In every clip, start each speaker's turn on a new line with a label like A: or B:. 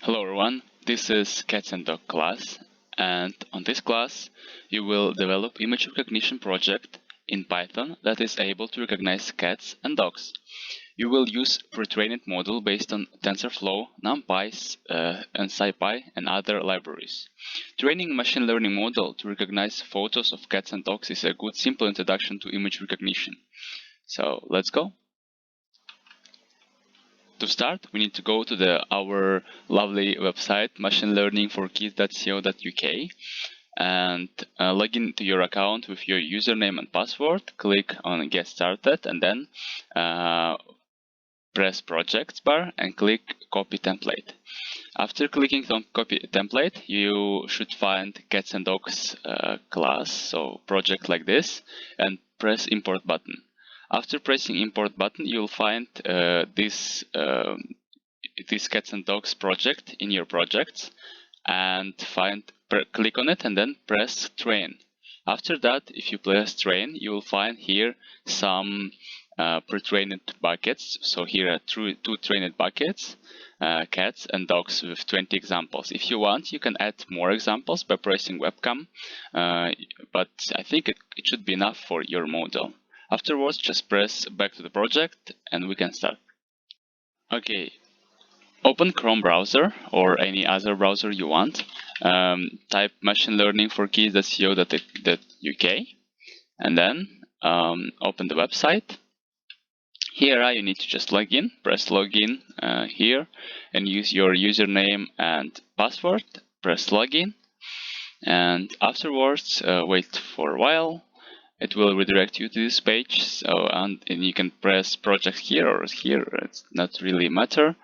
A: Hello everyone, this is Cats and Dog class, and on this class you will develop image recognition project in Python that is able to recognize cats and dogs. You will use pre-trained model based on TensorFlow, numpy, and scipy and other libraries. Training a machine learning model to recognize photos of cats and dogs is a good simple introduction to image recognition. So let's go. To start, we need to go to our lovely website, machinelearningforkids.co.uk, and log into your account with your username and password. Click on Get Started, and then press Projects bar and click Copy Template. After clicking on Copy Template, you should find Cats and Dogs class, so project like this, and press Import button. After pressing Import button, you'll find this Cats and Dogs project in your projects, and click on it and then press Train. After that, if you press Train, you will find here some pre-trained buckets. So here are two trained buckets, cats and dogs with 20 examples. If you want, you can add more examples by pressing webcam, but I think it should be enough for your model. Afterwards, just press back to the project and we can start. Okay, open Chrome browser or any other browser you want. Type machinelearningforkids.co.uk and then open the website. Here you need to just log in, press login here and use your username and password, press login, and afterwards wait for a while. It will redirect you to this page, so and you can press project here or here, it's not really matter.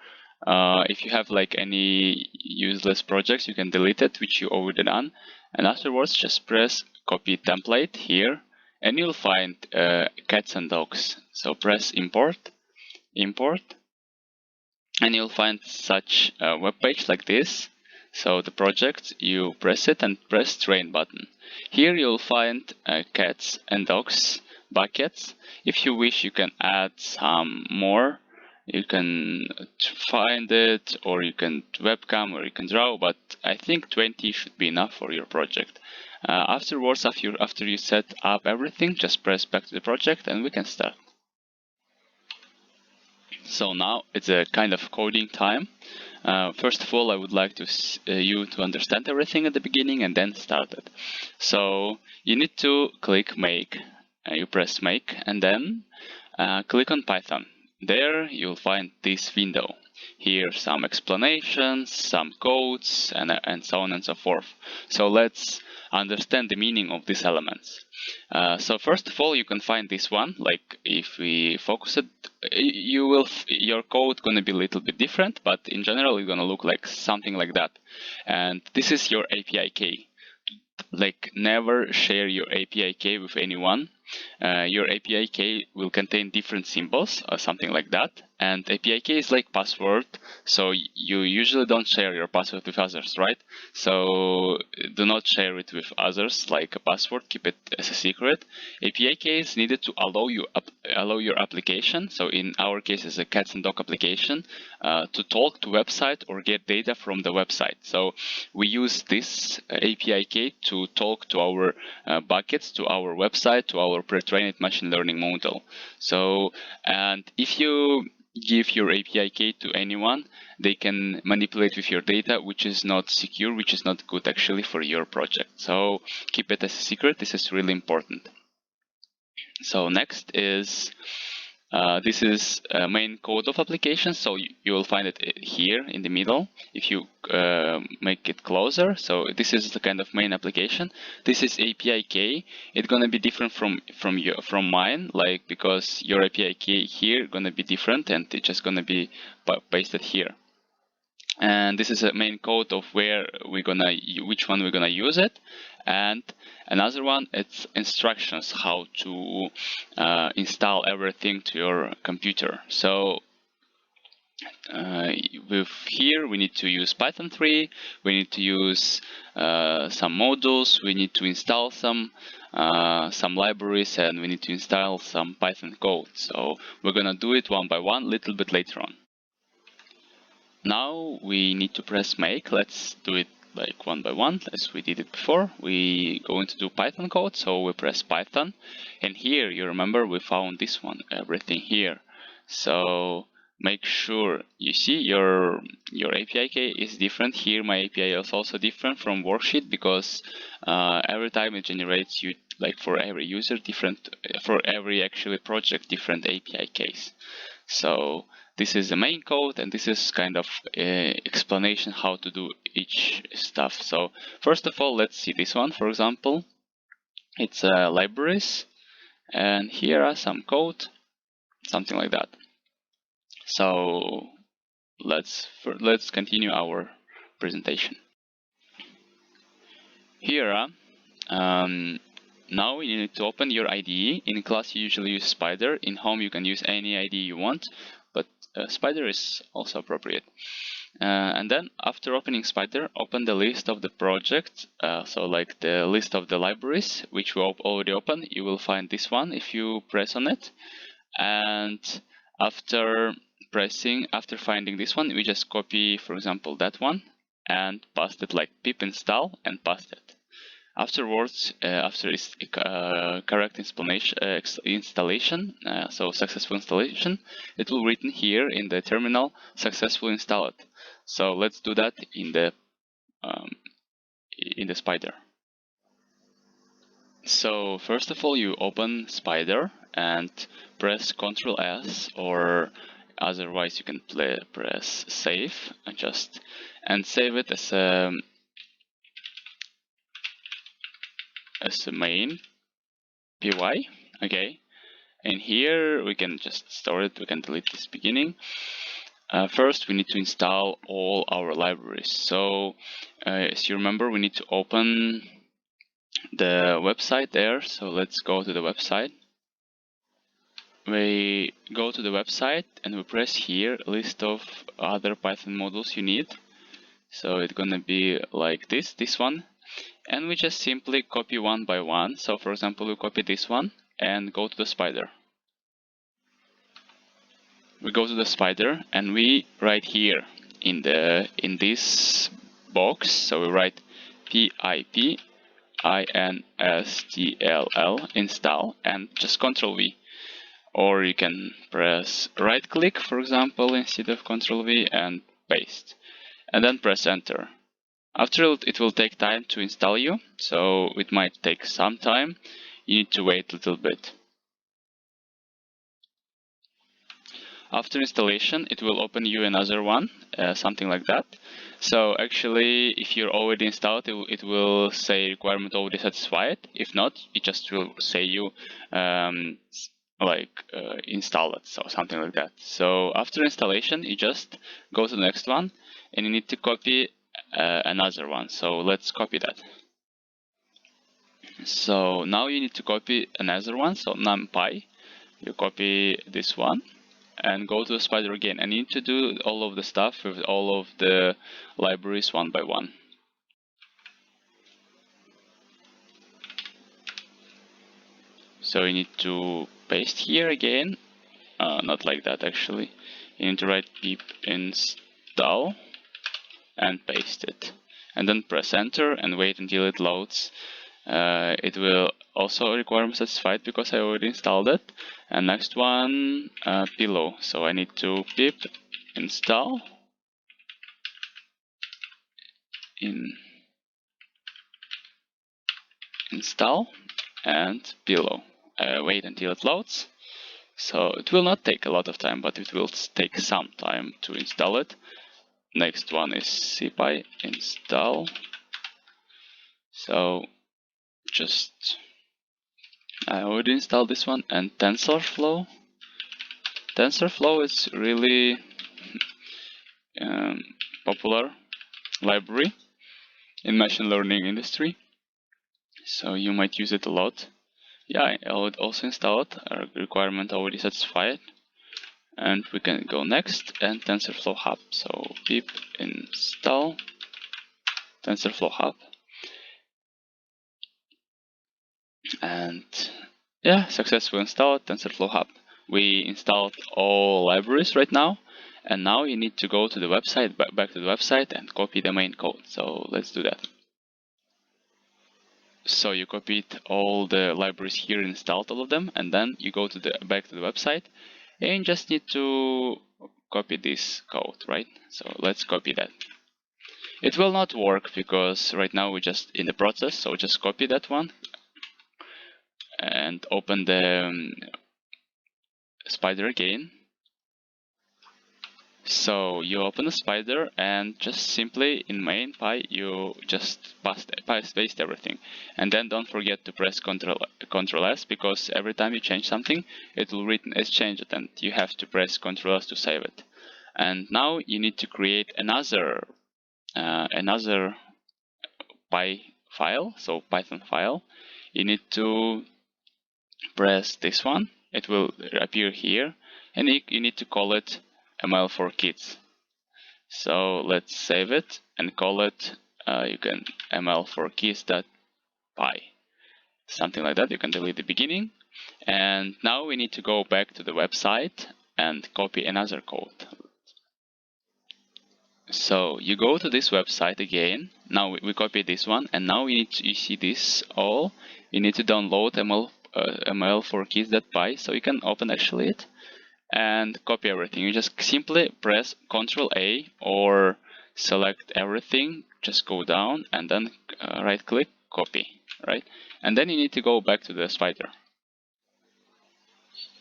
A: If you have like any useless projects, you can delete it, which you already done, and afterwards just press copy template here and you'll find cats and dogs. So press import, and you'll find such a web page like this. So the project, you press it and press train button. Here you'll find cats and dogs buckets. If you wish, you can add some more. You can find it, or you can webcam, or you can draw, but I think 20 should be enough for your project. Afterwards, after you set up everything, just press back to the project and we can start. So now it's a kind of coding time. First of all, I would like you to understand everything at the beginning and then start it. So you need to click Make. You press Make and then click on Python. There you'll find this window. Here some explanations, some codes, and so on and so forth. So let's understand the meaning of these elements. So first of all, you can find this one. Like if we focus it, your code gonna be a little bit different, but in general, it's gonna look like something like that. And this is your API key. Like never share your API key with anyone. Your API key will contain different symbols or something like that. And API key is like password, so you usually don't share your password with others, right? So do not share it with others like a password, keep it as a secret. API key is needed to allow your application, so in our case it's a cats and dog application, to talk to website or get data from the website. So we use this API key to talk to our buckets, to our website, to our pre-trained machine learning model. So, and if you give your API key to anyone, they can manipulate with your data, which is not secure, which is not good actually for your project. So keep it as a secret. This is really important. So next is this is main code of application, so you will find it here in the middle. If you make it closer, so this is the kind of main application. This is API key. It's gonna be different from mine, like because your API key here gonna be different, and it's just gonna be pasted here. And this is a main code of which one we're gonna use it, and another one, it's instructions how to install everything to your computer. So with here we need to use Python 3, we need to use some modules, we need to install some libraries, and we need to install some Python code. So we're gonna do it one by one a little bit later on. Now we need to press make. Let's do it like one by one as we did it before. We going to do Python code, so we press Python, and here you remember we found this one, everything here. So make sure you see your API key is different. Here my API is also different from worksheet because every time it generates you, like for every user different, for every actually project different API keys. So this is the main code, and this is kind of explanation how to do each stuff. So first of all, let's see this one, for example. It's libraries, and here are some code, something like that. So let's continue our presentation. Here, now you need to open your IDE. In class, you usually use Spider. In home, you can use any IDE you want, but Spider is also appropriate. And then after opening Spider, open the list of the project. So like the list of the libraries, which we already opened. You will find this one if you press on it. And after finding this one, we just copy, for example, that one and paste it like pip install and paste it. Afterwards, after its correct installation, so successful installation, it will written here in the terminal successfully installed. So let's do that in the Spider. So first of all, you open Spider and press Ctrl S, or otherwise you can press save and save it as a main py. Okay, and here we can just store it. We can delete this beginning. First, we need to install all our libraries. So as you remember, we need to open the website there. So let's go to the website. We go to the website and we press here list of other Python modules you need. So it's gonna be like this one, and we just simply copy one by one. So for example, we copy this one and go to the Spider. We go to the Spider and we write here in this box. So we write pip install install and just Ctrl V. Or you can press right click, for example, instead of Ctrl V and paste. And then press enter. After it will take time to install you, so it might take some time. You need to wait a little bit. After installation, it will open you another one, something like that. So actually, if you're already installed, it will say requirement already satisfied. If not, it just will say you install it, so something like that. So after installation, you just go to the next one, and you need to copy another one. So let's copy that. So now you need to copy another one. So numpy, you copy this one and go to the Spider again, and you need to do all of the stuff with all of the libraries one by one. So you need to paste here again, not like that actually. You need to write pip install and paste it, and then press enter and wait until it loads. It will also require satisfied because I already installed it. And next one, pillow. So I need to pip install install and pillow. Wait until it loads. So it will not take a lot of time, but it will take some time to install it. Next one is scipy install. So I already installed this one, and tensorflow. TensorFlow is really popular library in machine learning industry, so you might use it a lot. Yeah, I would also install it. Our requirement already satisfied, and we can go next and TensorFlow Hub. So pip install TensorFlow Hub, and yeah, successfully installed TensorFlow Hub. We installed all libraries right now, And now you need to go to the website, back to the website, and copy the main code. So let's do that. So you copied all the libraries here, installed all of them, and then you go to back to the website, and you just need to copy this code, right? So let's copy that. It will not work because right now we're just in the process, so just copy that one and open the Spider again. So you open the Spider and just simply in main py you just paste everything, and then don't forget to press Ctrl S, because every time you change something it will written as changed, and you have to press Ctrl S to save it. And now you need to create another py file, so Python file. You need to press this one, it will appear here, and you need to call it ML for kids. So let's save it and call it you can ML for kids.py, something like that. You can delete the beginning, and now we need to go back to the website and copy another code. So you go to this website again. Now we copy this one, and now you see this all. You need to download ML for kids.py, so you can open actually it and copy everything. You just simply press Ctrl A or select everything, just go down and then right click, copy, right? And then you need to go back to the Spider.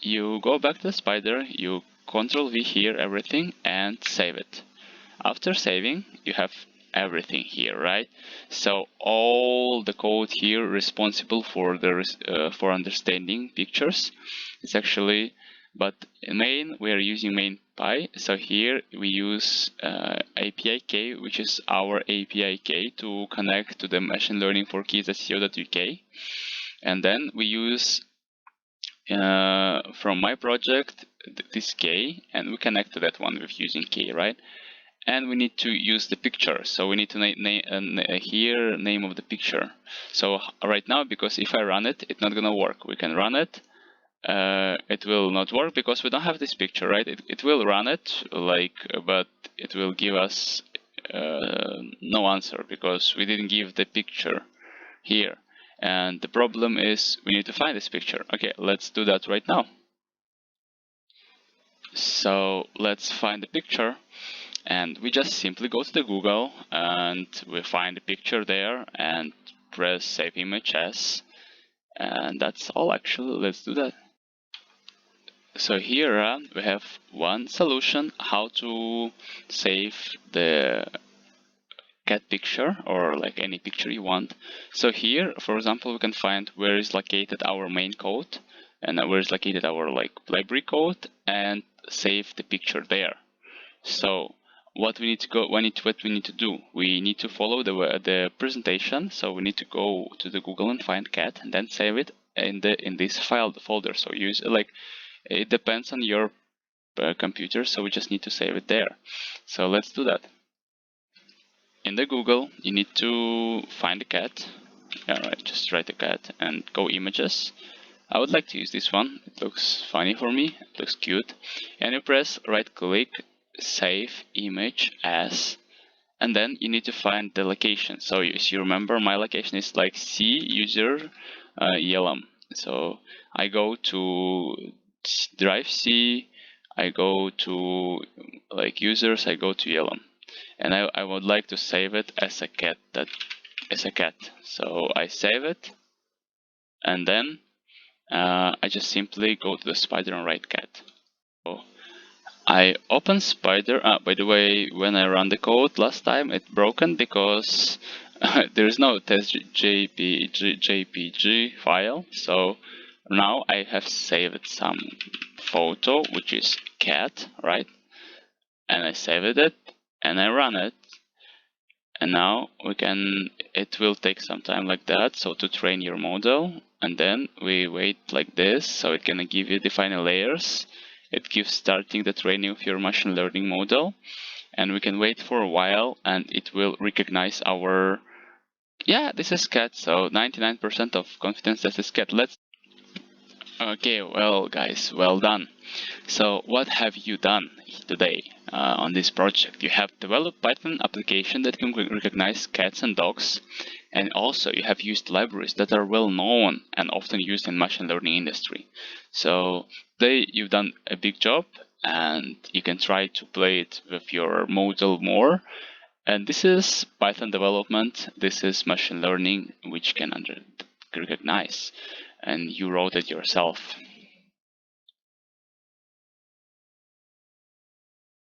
A: You go back to the Spider, you Ctrl V here, everything, and save it. After saving, you have everything here, right? So all the code here responsible for the for understanding pictures is actually, but in main we are using main py. So here we use API key, which is our API key to connect to the machine learning for kids.co.uk, and then we use from my project this key, and we connect to that one with using key, right? And we need to use the picture, so we need to here name of the picture. So right now, because if I run it, it's not gonna work. We can run it, it will not work because we don't have this picture, right? It will run it, like, but it will give us no answer because we didn't give the picture here. And the problem is we need to find this picture. Okay, let's do that right now. So let's find the picture. And we just simply go to the Google and we find the picture there and press save image as, and that's all actually. Let's do that. So here we have one solution how to save the cat picture or like any picture you want. So here, for example, we can find where is located our main code and where is located our like library code and save the picture there. So what we need to do, we need to follow the presentation. So we need to go to the Google and find cat and then save it in this file folder. So use like, it depends on your computer, so we just need to save it there. So let's do that. In the Google, you need to find a cat. Alright, just write a cat and go images. I would like to use this one. It looks funny for me. It looks cute. And you press right click, save image as, and then you need to find the location. So as you remember, my location is like C user ELM. So I go to drive C, I go to like users, I go to ELM, and I would like to save it as a cat. So I save it, and then I just simply go to the Spider and write cat. So I open Spider. By the way, when I run the code last time, it broken because there is no test JPG file. So now I have saved some photo, which is cat, right? And I saved it and I run it. And now it will take some time like that, so to train your model, and then we wait like this, so it can give you the final layers. It gives starting the training of your machine learning model, and we can wait for a while, and it will recognize our, yeah, this is cat, so 99% of confidence that is cat. Okay, well guys, well done. So what have you done today? on this project. You have developed Python application that can recognize cats and dogs, and also you have used libraries that are well known and often used in machine learning industry. So today you've done a big job, and you can try to play it with your model more. And this is Python development. This is machine learning, which can recognize, and you wrote it yourself.